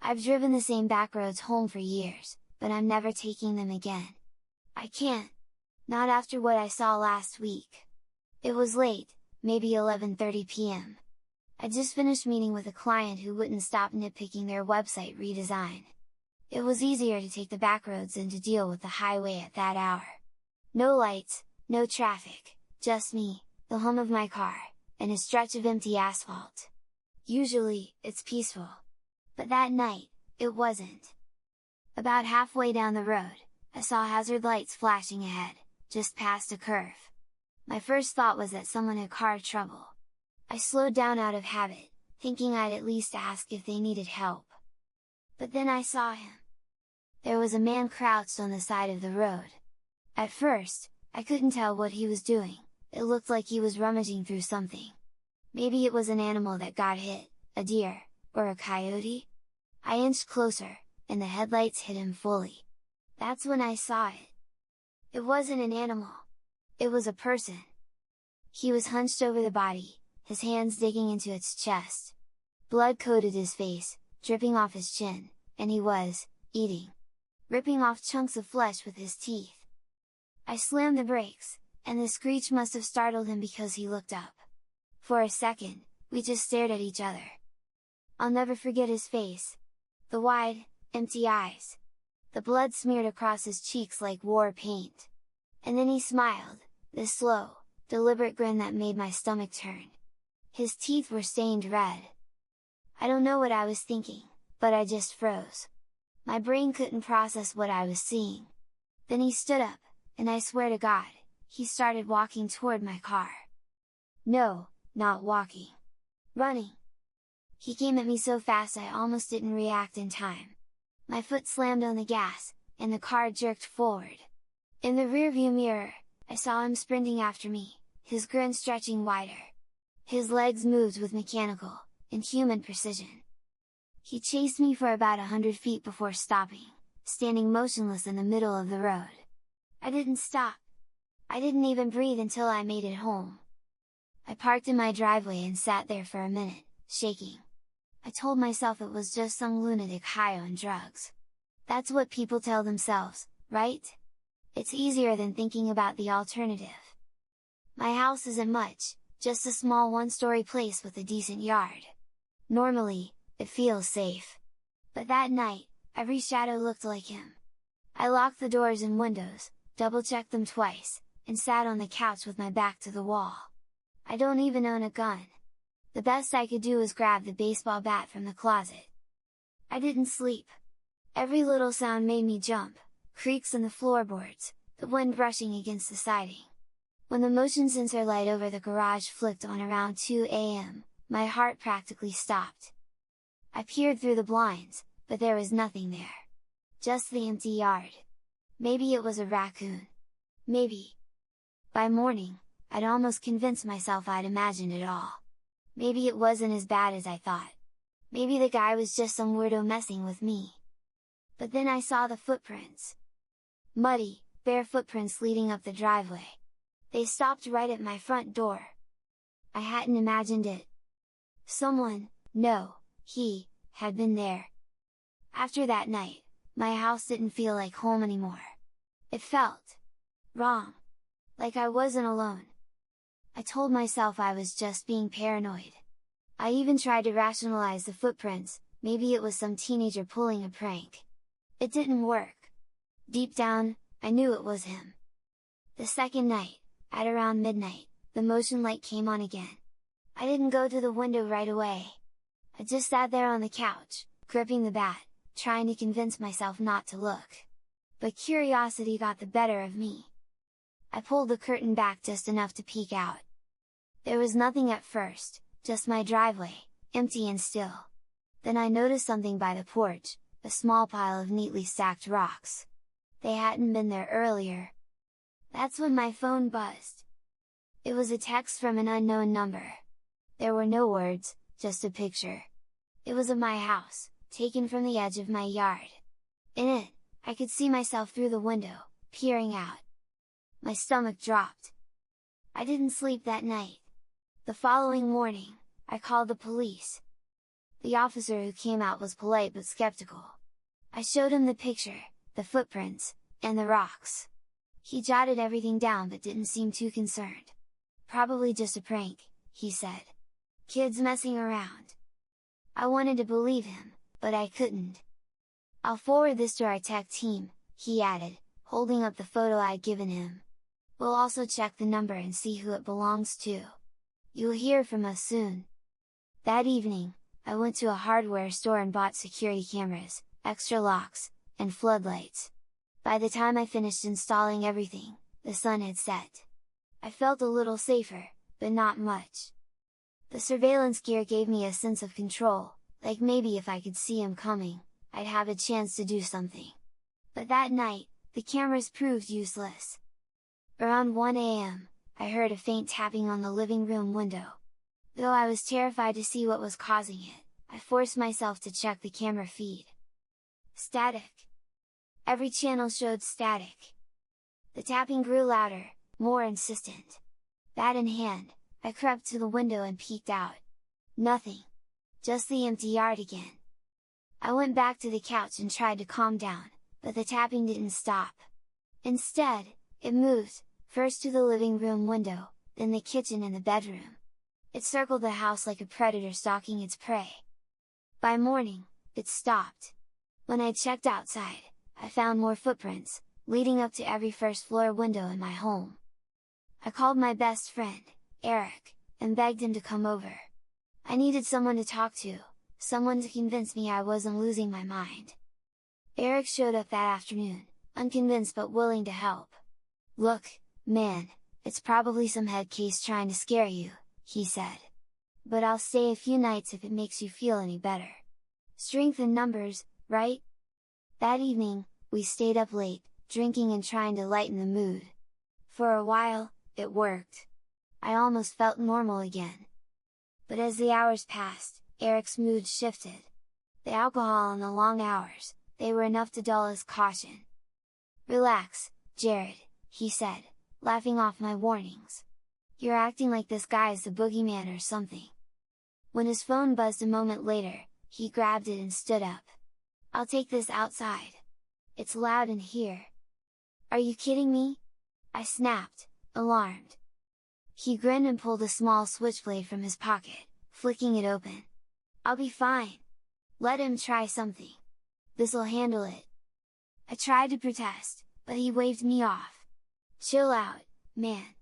I've driven the same back roads home for years, but I'm never taking them again. I can't. Not after what I saw last week. It was late, maybe 11:30 p.m. I just finished meeting with a client who wouldn't stop nitpicking their website redesign. It was easier to take the back roads than to deal with the highway at that hour. No lights, no traffic, just me, the hum of my car, and a stretch of empty asphalt. Usually, it's peaceful. But that night, it wasn't. About halfway down the road, I saw hazard lights flashing ahead, just past a curve. My first thought was that someone had car trouble. I slowed down out of habit, thinking I'd at least ask if they needed help. But then I saw him. There was a man crouched on the side of the road. At first, I couldn't tell what he was doing, it looked like he was rummaging through something. Maybe it was an animal that got hit, a deer, or a coyote? I inched closer, and the headlights hit him fully. That's when I saw it. It wasn't an animal. It was a person. He was hunched over the body, his hands digging into its chest. Blood coated his face, dripping off his chin, and he was eating. Ripping off chunks of flesh with his teeth. I slammed the brakes, and the screech must have startled him because he looked up. For a second, we just stared at each other. I'll never forget his face. The wide, empty eyes. The blood smeared across his cheeks like war paint. And then he smiled, this slow, deliberate grin that made my stomach turn. His teeth were stained red. I don't know what I was thinking, but I just froze. My brain couldn't process what I was seeing. Then he stood up, and I swear to God, he started walking toward my car. No, not walking. Running! He came at me so fast I almost didn't react in time. My foot slammed on the gas, and the car jerked forward. In the rearview mirror, I saw him sprinting after me, his grin stretching wider. His legs moved with mechanical, inhuman precision. He chased me for about 100 feet before stopping, standing motionless in the middle of the road. I didn't stop. I didn't even breathe until I made it home. I parked in my driveway and sat there for a minute, shaking. I told myself it was just some lunatic high on drugs. That's what people tell themselves, right? It's easier than thinking about the alternative. My house isn't much, just a small one-story place with a decent yard. Normally, it feels safe. But that night, every shadow looked like him. I locked the doors and windows, double-checked them twice, and sat on the couch with my back to the wall. I don't even own a gun. The best I could do was grab the baseball bat from the closet. I didn't sleep. Every little sound made me jump, creaks in the floorboards, the wind brushing against the siding. When the motion sensor light over the garage flicked on around 2 a.m., my heart practically stopped. I peered through the blinds, but there was nothing there. Just the empty yard. Maybe it was a raccoon. Maybe. By morning, I'd almost convinced myself I'd imagined it all. Maybe it wasn't as bad as I thought. Maybe the guy was just some weirdo messing with me. But then I saw the footprints. Muddy, bare footprints leading up the driveway. They stopped right at my front door. I hadn't imagined it. Someone, no, he, had been there. After that night, my house didn't feel like home anymore. It felt wrong. Like I wasn't alone. I told myself I was just being paranoid. I even tried to rationalize the footprints, maybe it was some teenager pulling a prank. It didn't work. Deep down, I knew it was him. The second night, at around midnight, the motion light came on again. I didn't go to the window right away. I just sat there on the couch, gripping the bat, trying to convince myself not to look. But curiosity got the better of me. I pulled the curtain back just enough to peek out. There was nothing at first, just my driveway, empty and still. Then I noticed something by the porch, a small pile of neatly stacked rocks. They hadn't been there earlier. That's when my phone buzzed. It was a text from an unknown number. There were no words, just a picture. It was of my house, taken from the edge of my yard. In it, I could see myself through the window, peering out. My stomach dropped. I didn't sleep that night. The following morning, I called the police. The officer who came out was polite but skeptical. I showed him the picture, the footprints, and the rocks. He jotted everything down but didn't seem too concerned. "Probably just a prank," he said. "Kids messing around." I wanted to believe him, but I couldn't. "I'll forward this to our tech team," he added, holding up the photo I'd given him. "We'll also check the number and see who it belongs to. You'll hear from us soon." That evening, I went to a hardware store and bought security cameras, extra locks, and floodlights. By the time I finished installing everything, the sun had set. I felt a little safer, but not much. The surveillance gear gave me a sense of control, like maybe if I could see him coming, I'd have a chance to do something. But that night, the cameras proved useless. Around 1 AM, I heard a faint tapping on the living room window. Though I was terrified to see what was causing it, I forced myself to check the camera feed. Static! Every channel showed static. The tapping grew louder, more insistent. Bat in hand, I crept to the window and peeked out. Nothing! Just the empty yard again. I went back to the couch and tried to calm down, but the tapping didn't stop. Instead, it moved, first to the living room window, then the kitchen and the bedroom. It circled the house like a predator stalking its prey. By morning, it stopped. When I checked outside, I found more footprints, leading up to every first floor window in my home. I called my best friend, Eric, and begged him to come over. I needed someone to talk to, someone to convince me I wasn't losing my mind. Eric showed up that afternoon, unconvinced but willing to help. "Look, man, it's probably some head case trying to scare you," he said. "But I'll stay a few nights if it makes you feel any better. Strength in numbers, right?" That evening, we stayed up late, drinking and trying to lighten the mood. For a while, it worked. I almost felt normal again. But as the hours passed, Eric's mood shifted. The alcohol and the long hours, they were enough to dull his caution. "Relax, Jared," he said, laughing off my warnings. "You're acting like this guy is the boogeyman or something." When his phone buzzed a moment later, he grabbed it and stood up. "I'll take this outside. It's loud in here." "Are you kidding me?" I snapped, alarmed. He grinned and pulled a small switchblade from his pocket, flicking it open. "I'll be fine. Let him try something. This'll handle it." I tried to protest, but he waved me off. "Chill out, man.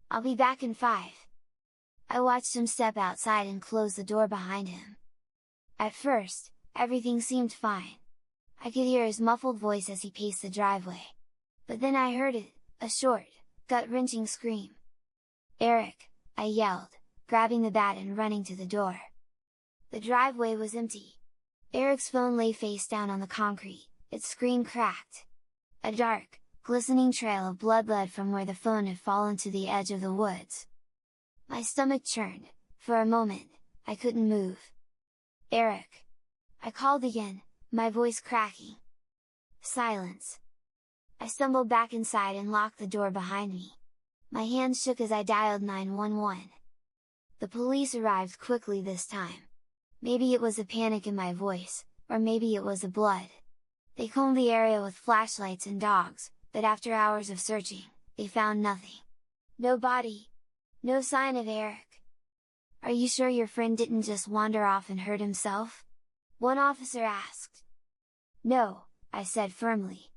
I'll be back in 5. I watched him step outside and close the door behind him. At first, everything seemed fine. I could hear his muffled voice as he paced the driveway. But then I heard it, a short, gut-wrenching scream. "Eric!" I yelled, grabbing the bat and running to the door. The driveway was empty. Eric's phone lay face down on the concrete, its screen cracked. A dark, glistening trail of blood led from where the phone had fallen to the edge of the woods. My stomach churned. For a moment, I couldn't move. "Eric!" I called again, my voice cracking. Silence. I stumbled back inside and locked the door behind me. My hands shook as I dialed 911. The police arrived quickly this time. Maybe it was the panic in my voice, or maybe it was the blood. They combed the area with flashlights and dogs, but after hours of searching, they found nothing. No body! No sign of Eric! "Are you sure your friend didn't just wander off and hurt himself?" one officer asked. "No," I said firmly.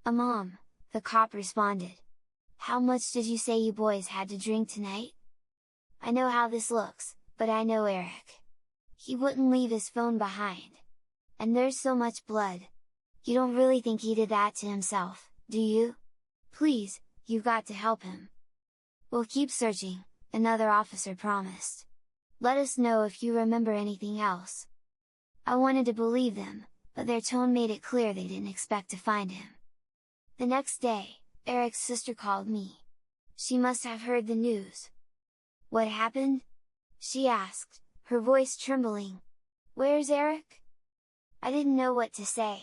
"Mom," the cop responded. "How much did you say you boys had to drink tonight?" I know how this looks, but I know Eric. He wouldn't leave his phone behind. And there's so much blood. You don't really think he did that to himself, do you? Please, you've got to help him. "We'll keep searching," another officer promised. "Let us know if you remember anything else." I wanted to believe them, but their tone made it clear they didn't expect to find him. The next day, Eric's sister called me. She must have heard the news. "What happened?" she asked, her voice trembling. "Where's Eric?" I didn't know what to say.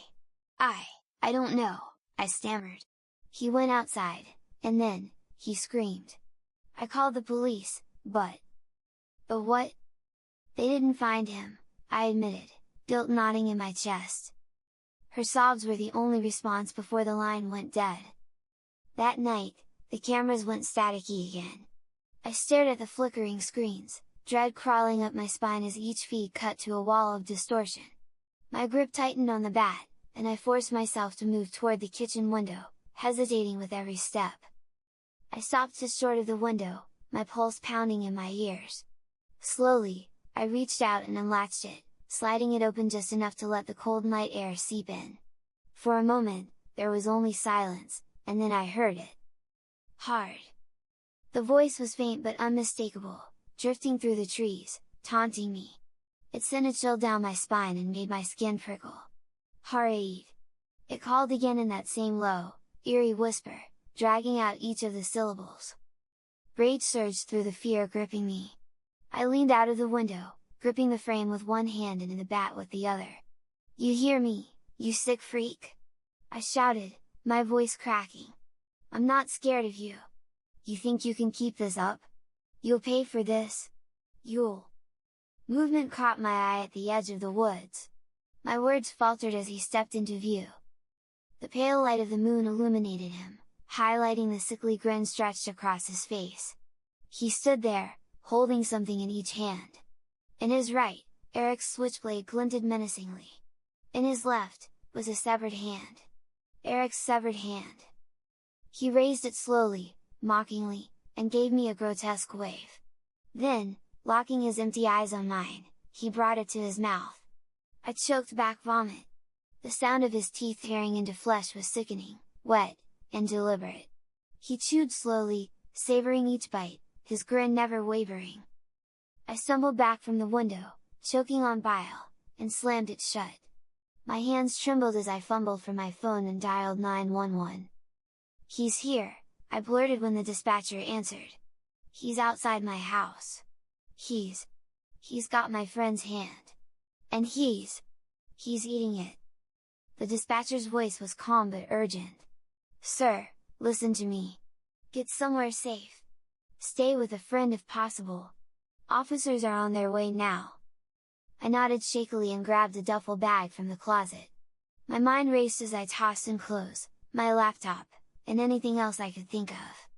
I don't know," I stammered. "He went outside, and then, he screamed. I called the police, but what? They didn't find him," I admitted, guilt knotting in my chest. Her sobs were the only response before the line went dead. That night, the cameras went staticky again. I stared at the flickering screens, dread crawling up my spine as each feed cut to a wall of distortion. My grip tightened on the bat, and I forced myself to move toward the kitchen window, hesitating with every step. I stopped just short of the window, my pulse pounding in my ears. Slowly, I reached out and unlatched it, sliding it open just enough to let the cold night air seep in. For a moment, there was only silence, and then I heard it. Hard. The voice was faint but unmistakable, drifting through the trees, taunting me. It sent a chill down my spine and made my skin prickle. Haraid! It called again in that same low, eerie whisper, dragging out each of the syllables. Rage surged through the fear gripping me. I leaned out of the window, gripping the frame with one hand and the bat with the other. "You hear me, you sick freak?" I shouted, my voice cracking. "I'm not scared of you! You think you can keep this up? You'll pay for this! You'll..." Movement caught my eye at the edge of the woods. My words faltered as he stepped into view. The pale light of the moon illuminated him, highlighting the sickly grin stretched across his face. He stood there, holding something in each hand. In his right, Eric's switchblade glinted menacingly. In his left, was a severed hand. Eric's severed hand. He raised it slowly, mockingly, and gave me a grotesque wave. Then, locking his empty eyes on mine, he brought it to his mouth. I choked back vomit. The sound of his teeth tearing into flesh was sickening, wet, and deliberate. He chewed slowly, savoring each bite, his grin never wavering. I stumbled back from the window, choking on bile, and slammed it shut. My hands trembled as I fumbled for my phone and dialed 911. "He's here," I blurted when the dispatcher answered. "He's outside my house. He's got my friend's hand. And he's eating it." The dispatcher's voice was calm but urgent. "Sir, listen to me. Get somewhere safe. Stay with a friend if possible. Officers are on their way now." I nodded shakily and grabbed a duffel bag from the closet. My mind raced as I tossed in clothes, my laptop, and anything else I could think of.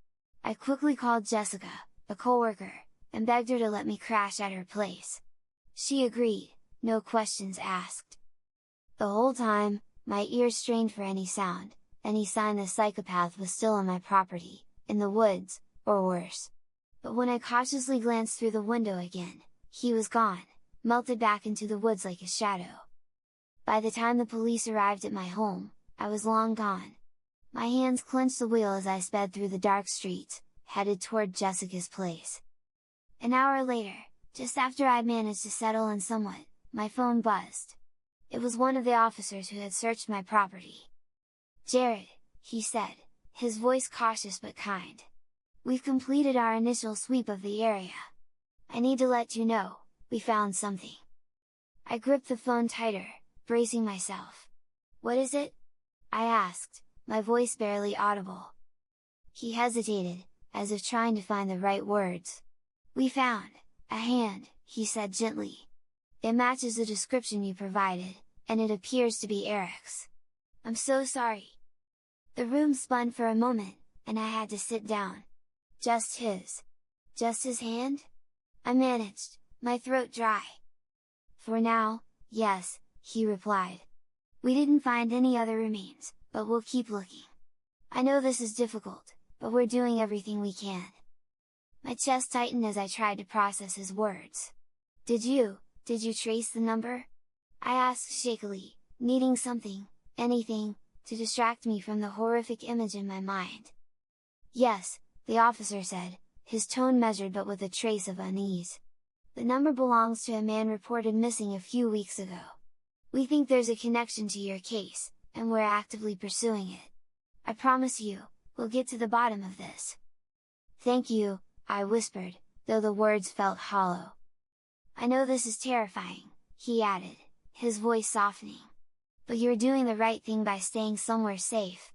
I quickly called Jessica, a coworker, and begged her to let me crash at her place. She agreed, no questions asked. The whole time, my ears strained for any sound, any sign the psychopath was still on my property, in the woods, or worse. But when I cautiously glanced through the window again, he was gone, melted back into the woods like a shadow. By the time the police arrived at my home, I was long gone. My hands clenched the wheel as I sped through the dark streets, headed toward Jessica's place. An hour later, just after I'd managed to settle in somewhat, my phone buzzed. It was one of the officers who had searched my property. "Jared," he said, his voice cautious but kind. "We've completed our initial sweep of the area. I need to let you know, we found something." I gripped the phone tighter, bracing myself. "What is it?" I asked, my voice barely audible. He hesitated, as if trying to find the right words. "We found a hand," he said gently. "It matches the description you provided, and it appears to be Eric's. I'm so sorry." The room spun for a moment, and I had to sit down. Just his hand?" I managed, my throat dry. "For now, yes," he replied. "We didn't find any other remains, but we'll keep looking. I know this is difficult, but we're doing everything we can." My chest tightened as I tried to process his words. Did you trace the number?" I asked shakily, needing something, anything, to distract me from the horrific image in my mind. "Yes," the officer said, his tone measured but with a trace of unease. "The number belongs to a man reported missing a few weeks ago. We think there's a connection to your case, and we're actively pursuing it. I promise you, we'll get to the bottom of this." "Thank you," I whispered, though the words felt hollow. "I know this is terrifying," he added, his voice softening. "But you're doing the right thing by staying somewhere safe.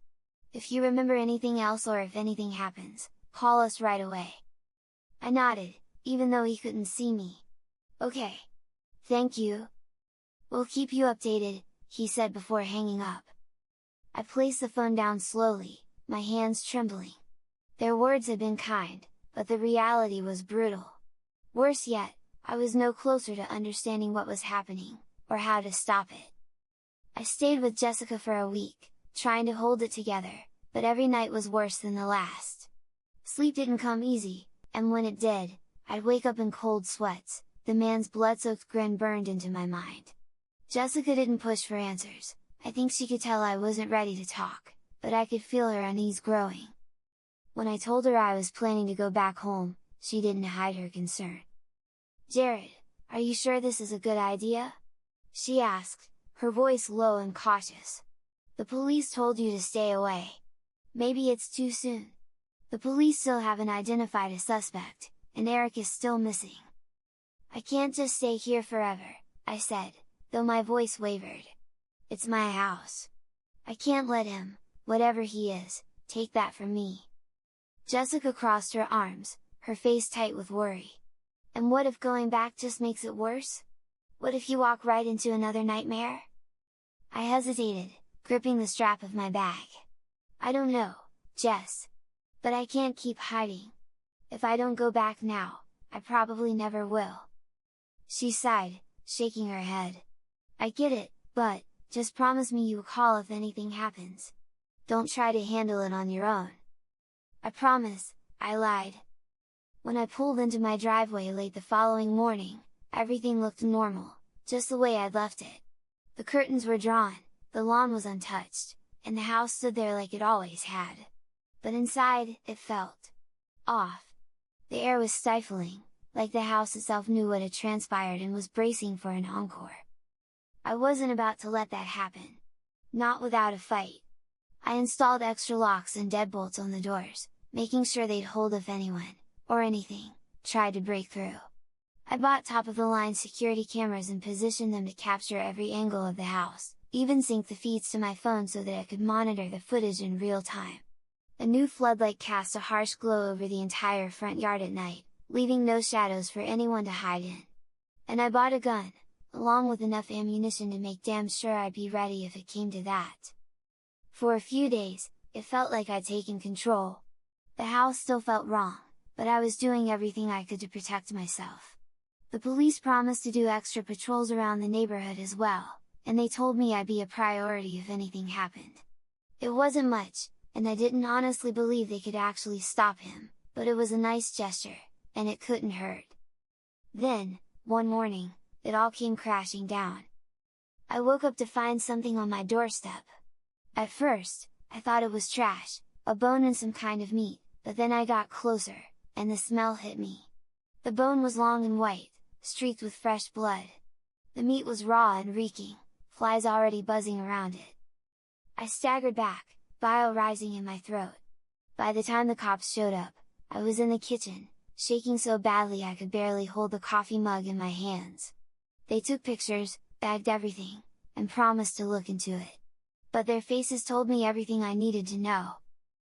If you remember anything else or if anything happens, call us right away." I nodded, even though he couldn't see me. "Okay. Thank you," "We'll keep you updated," he said before hanging up. I placed the phone down slowly, my hands trembling. Their words had been kind, but the reality was brutal. Worse yet, I was no closer to understanding what was happening, or how to stop it. I stayed with Jessica for a week, trying to hold it together, but every night was worse than the last. Sleep didn't come easy, and when it did, I'd wake up in cold sweats, the man's blood-soaked grin burned into my mind. Jessica didn't push for answers. I think she could tell I wasn't ready to talk, but I could feel her unease growing. When I told her I was planning to go back home, she didn't hide her concern. "Jared, are you sure this is a good idea?" she asked, her voice low and cautious. "The police told you to stay away. Maybe it's too soon. The police still haven't identified a suspect, and Eric is still missing." "I can't just stay here forever," I said, though my voice wavered. "It's my house. I can't let him, whatever he is, take that from me." Jessica crossed her arms, her face tight with worry. "And what if going back just makes it worse? What if you walk right into another nightmare?" I hesitated, gripping the strap of my bag. "I don't know, Jess. But I can't keep hiding. If I don't go back now, I probably never will." She sighed, shaking her head. "I get it, but, just promise me you'll call if anything happens. Don't try to handle it on your own." "I promise," I lied. When I pulled into my driveway late the following morning, everything looked normal, just the way I'd left it. The curtains were drawn, the lawn was untouched, and the house stood there like it always had. But inside, it felt off. The air was stifling, like the house itself knew what had transpired and was bracing for an encore. I wasn't about to let that happen. Not without a fight. I installed extra locks and deadbolts on the doors, making sure they'd hold if anyone, or anything, tried to break through. I bought top-of-the-line security cameras and positioned them to capture every angle of the house, even synced the feeds to my phone so that I could monitor the footage in real time. A new floodlight cast a harsh glow over the entire front yard at night, leaving no shadows for anyone to hide in. And I bought a gun, along with enough ammunition to make damn sure I'd be ready if it came to that. For a few days, it felt like I'd taken control. The house still felt wrong, but I was doing everything I could to protect myself. The police promised to do extra patrols around the neighborhood as well, and they told me I'd be a priority if anything happened. It wasn't much, and I didn't honestly believe they could actually stop him, but it was a nice gesture, and it couldn't hurt. Then, one morning, it all came crashing down. I woke up to find something on my doorstep. At first, I thought it was trash, a bone and some kind of meat, but then I got closer, and the smell hit me. The bone was long and white, streaked with fresh blood. The meat was raw and reeking, flies already buzzing around it. I staggered back, bile rising in my throat. By the time the cops showed up, I was in the kitchen, shaking so badly I could barely hold the coffee mug in my hands. They took pictures, bagged everything, and promised to look into it. But their faces told me everything I needed to know.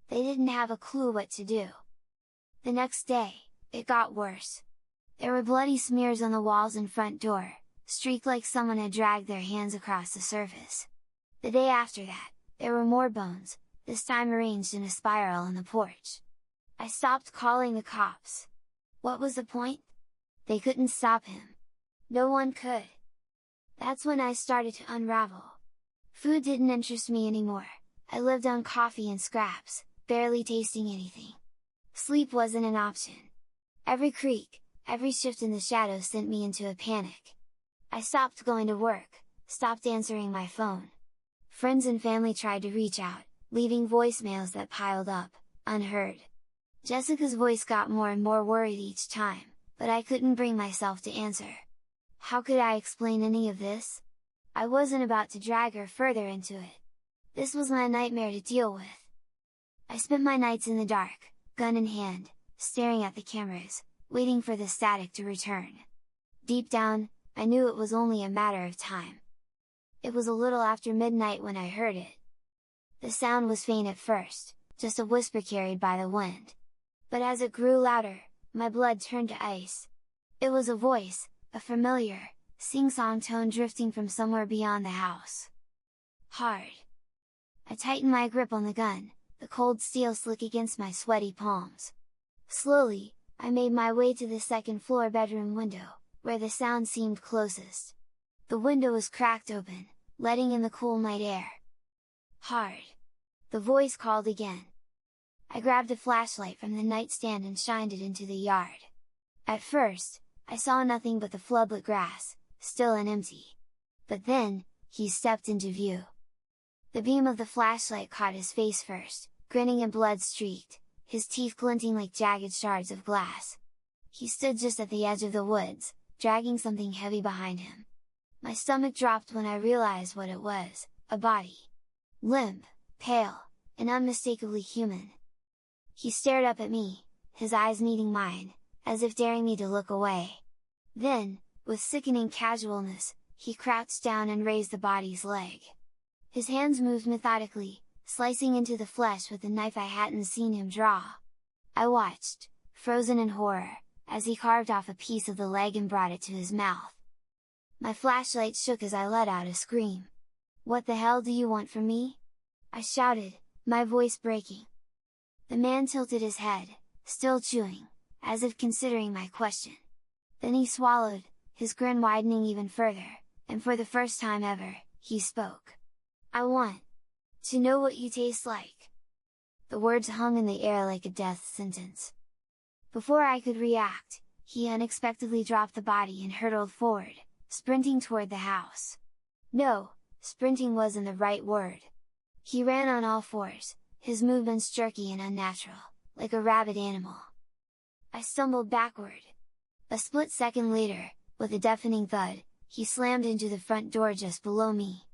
They didn't have a clue what to do. The next day, it got worse. There were bloody smears on the walls and front door, streaked like someone had dragged their hands across the surface. The day after that, there were more bones, this time arranged in a spiral on the porch. I stopped calling the cops. What was the point? They couldn't stop him. No one could. That's when I started to unravel. Food didn't interest me anymore. I lived on coffee and scraps, barely tasting anything. Sleep wasn't an option. Every creak, every shift in the shadows sent me into a panic. I stopped going to work, stopped answering my phone. Friends and family tried to reach out, leaving voicemails that piled up, unheard. Jessica's voice got more and more worried each time, but I couldn't bring myself to answer. How could I explain any of this? I wasn't about to drag her further into it. This was my nightmare to deal with. I spent my nights in the dark, gun in hand, staring at the cameras, waiting for the static to return. Deep down, I knew it was only a matter of time. It was a little after midnight when I heard it. The sound was faint at first, just a whisper carried by the wind. But as it grew louder, my blood turned to ice. It was a voice, a familiar, sing-song tone drifting from somewhere beyond the house. Hard. I tighten my grip on the gun, the cold steel slick against my sweaty palms. Slowly, I made my way to the second floor bedroom window, where the sound seemed closest. The window was cracked open, letting in the cool night air. Hard. The voice called again. I grabbed a flashlight from the nightstand and shined it into the yard. At first, I saw nothing but the floodlit grass, still and empty. But then, he stepped into view. The beam of the flashlight caught his face first, grinning and blood-streaked, his teeth glinting like jagged shards of glass. He stood just at the edge of the woods, dragging something heavy behind him. My stomach dropped when I realized what it was, a body. Limp, pale, and unmistakably human. He stared up at me, his eyes meeting mine, as if daring me to look away. Then, with sickening casualness, he crouched down and raised the body's leg. His hands moved methodically, slicing into the flesh with the knife I hadn't seen him draw. I watched, frozen in horror, as he carved off a piece of the leg and brought it to his mouth. My flashlight shook as I let out a scream. "What the hell do you want from me?" I shouted, my voice breaking. The man tilted his head, still chewing, as if considering my question. Then he swallowed, his grin widening even further, and for the first time ever, he spoke. "I want to know what you taste like." The words hung in the air like a death sentence. Before I could react, he unexpectedly dropped the body and hurtled forward, sprinting toward the house. No, sprinting wasn't the right word. He ran on all fours, his movements jerky and unnatural, like a rabid animal. I stumbled backward. A split second later, with a deafening thud, he slammed into the front door just below me.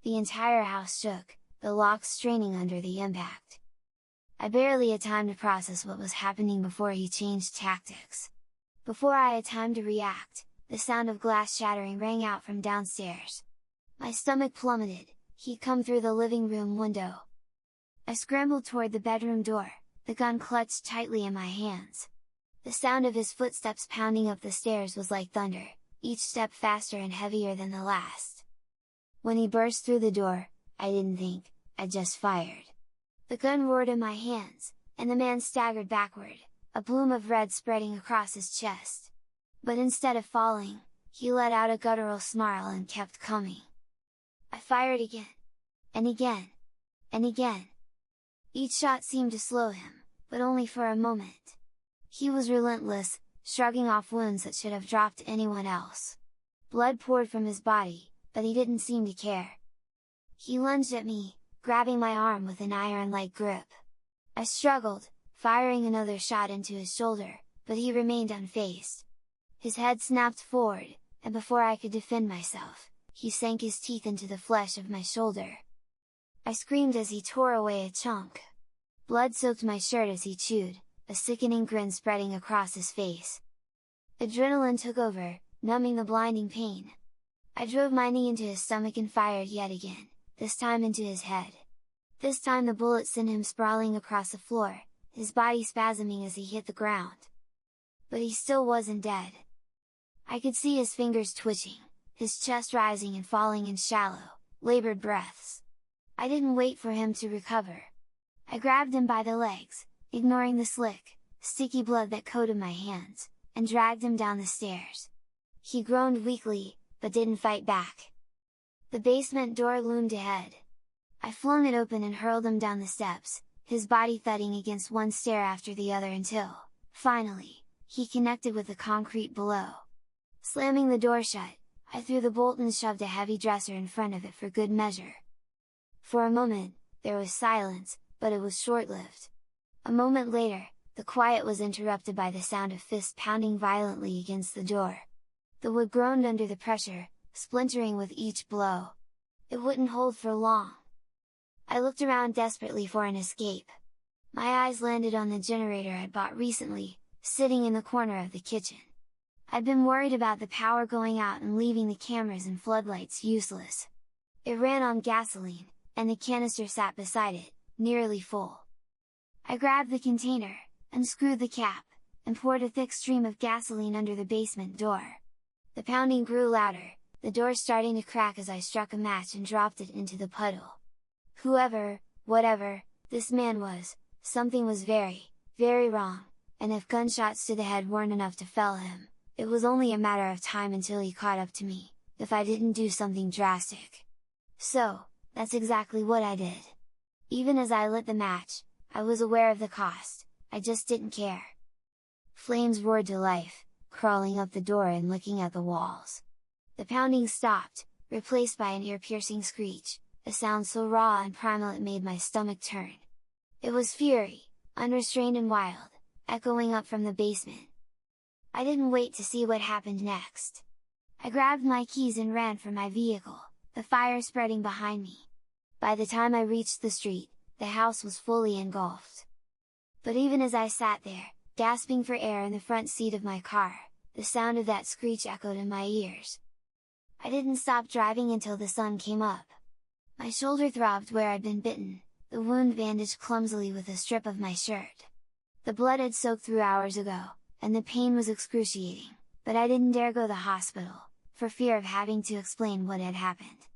The entire house shook, the locks straining under the impact. I barely had time to process what was happening before he changed tactics. Before I had time to react, the sound of glass shattering rang out from downstairs. My stomach plummeted, he'd come through the living room window. I scrambled toward the bedroom door, the gun clutched tightly in my hands. The sound of his footsteps pounding up the stairs was like thunder, each step faster and heavier than the last. When he burst through the door, I didn't think, I just fired. The gun roared in my hands, and the man staggered backward, a bloom of red spreading across his chest. But instead of falling, he let out a guttural snarl and kept coming. I fired again, and again, and again. Each shot seemed to slow him, but only for a moment. He was relentless, shrugging off wounds that should have dropped anyone else. Blood poured from his body, but he didn't seem to care. He lunged at me, grabbing my arm with an iron-like grip. I struggled, firing another shot into his shoulder, but he remained unfazed. His head snapped forward, and before I could defend myself, he sank his teeth into the flesh of my shoulder. I screamed as he tore away a chunk. Blood soaked my shirt as he chewed, a sickening grin spreading across his face. Adrenaline took over, numbing the blinding pain. I drove my knee into his stomach and fired yet again, this time into his head. This time the bullet sent him sprawling across the floor, his body spasming as he hit the ground. But he still wasn't dead. I could see his fingers twitching, his chest rising and falling in shallow, labored breaths. I didn't wait for him to recover. I grabbed him by the legs, ignoring the slick, sticky blood that coated my hands, and dragged him down the stairs. He groaned weakly, but didn't fight back. The basement door loomed ahead. I flung it open and hurled him down the steps, his body thudding against one stair after the other until, finally, he connected with the concrete below. Slamming the door shut, I threw the bolt and shoved a heavy dresser in front of it for good measure. For a moment, there was silence, but it was short-lived. A moment later, the quiet was interrupted by the sound of fists pounding violently against the door. The wood groaned under the pressure, splintering with each blow. It wouldn't hold for long. I looked around desperately for an escape. My eyes landed on the generator I'd bought recently, sitting in the corner of the kitchen. I'd been worried about the power going out and leaving the cameras and floodlights useless. It ran on gasoline, and the canister sat beside it, nearly full. I grabbed the container, unscrewed the cap, and poured a thick stream of gasoline under the basement door. The pounding grew louder, the door starting to crack as I struck a match and dropped it into the puddle. Whatever, this man was, something was very, very wrong, and if gunshots to the head weren't enough to fell him, it was only a matter of time until he caught up to me, if I didn't do something drastic. So, that's exactly what I did. Even as I lit the match, I was aware of the cost, I just didn't care. Flames roared to life, crawling up the door and licking at the walls. The pounding stopped, replaced by an ear-piercing screech, a sound so raw and primal it made my stomach turn. It was fury, unrestrained and wild, echoing up from the basement. I didn't wait to see what happened next. I grabbed my keys and ran for my vehicle, the fire spreading behind me. By the time I reached the street, the house was fully engulfed. But even as I sat there, gasping for air in the front seat of my car, the sound of that screech echoed in my ears. I didn't stop driving until the sun came up. My shoulder throbbed where I'd been bitten, the wound bandaged clumsily with a strip of my shirt. The blood had soaked through hours ago, and the pain was excruciating, but I didn't dare go to the hospital, for fear of having to explain what had happened.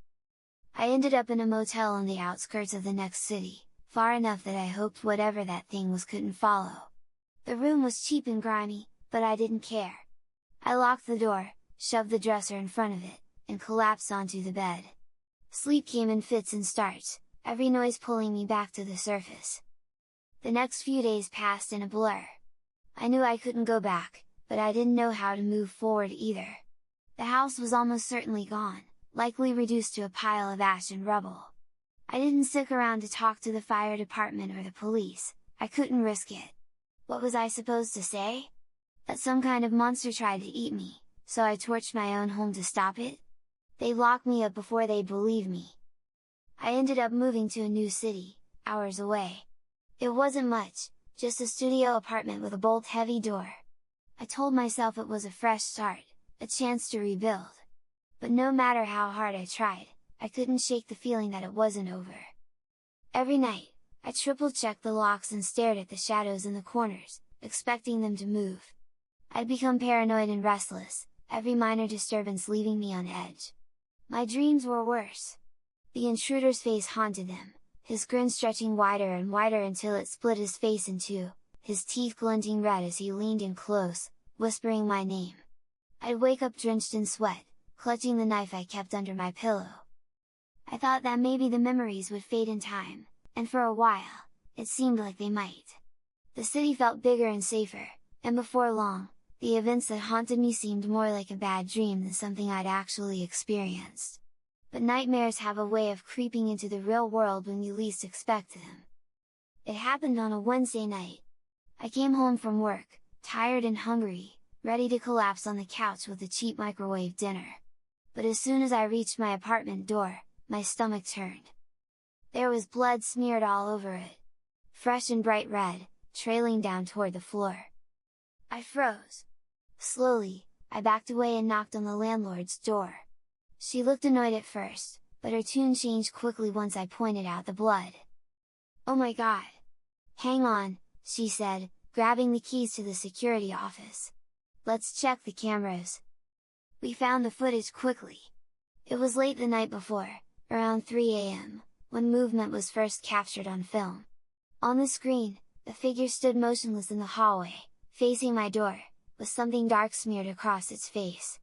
I ended up in a motel on the outskirts of the next city, far enough that I hoped whatever that thing was couldn't follow. The room was cheap and grimy, but I didn't care. I locked the door, shoved the dresser in front of it, and collapsed onto the bed. Sleep came in fits and starts, every noise pulling me back to the surface. The next few days passed in a blur. I knew I couldn't go back, but I didn't know how to move forward either. The house was almost certainly gone, likely reduced to a pile of ash and rubble. I didn't stick around to talk to the fire department or the police, I couldn't risk it. What was I supposed to say? That some kind of monster tried to eat me, so I torched my own home to stop it? They'd lock me up before they'd believe me. I ended up moving to a new city, hours away. It wasn't much, just a studio apartment with a bolt-heavy door. I told myself it was a fresh start, a chance to rebuild. But no matter how hard I tried, I couldn't shake the feeling that it wasn't over. Every night, I triple-checked the locks and stared at the shadows in the corners, expecting them to move. I'd become paranoid and restless, every minor disturbance leaving me on edge. My dreams were worse. The intruder's face haunted them, his grin stretching wider and wider until it split his face in two, his teeth glinting red as he leaned in close, whispering my name. I'd wake up drenched in sweat, clutching the knife I kept under my pillow. I thought that maybe the memories would fade in time, and for a while, it seemed like they might. The city felt bigger and safer, and before long, the events that haunted me seemed more like a bad dream than something I'd actually experienced. But nightmares have a way of creeping into the real world when you least expect them. It happened on a Wednesday night. I came home from work, tired and hungry, ready to collapse on the couch with a cheap microwave dinner. But as soon as I reached my apartment door, my stomach turned. There was blood smeared all over it. Fresh and bright red, trailing down toward the floor. I froze. Slowly, I backed away and knocked on the landlord's door. She looked annoyed at first, but her tune changed quickly once I pointed out the blood. "Oh my God! Hang on," she said, grabbing the keys to the security office. "Let's check the cameras." We found the footage quickly. It was late the night before, around 3 AM, when movement was first captured on film. On the screen, the figure stood motionless in the hallway, facing my door, with something dark smeared across its face.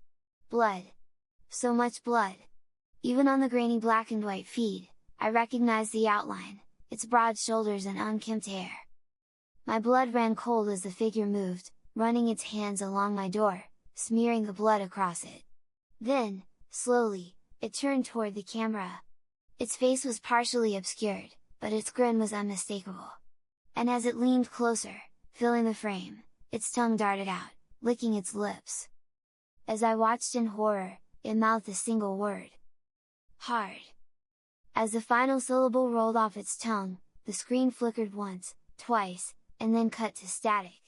Blood! So much blood! Even on the grainy black and white feed, I recognized the outline, its broad shoulders and unkempt hair. My blood ran cold as the figure moved, running its hands along my door, smearing the blood across it. Then, slowly, it turned toward the camera. Its face was partially obscured, but its grin was unmistakable. And as it leaned closer, filling the frame, its tongue darted out, licking its lips. As I watched in horror, it mouthed a single word. Hard. As the final syllable rolled off its tongue, the screen flickered once, twice, and then cut to static.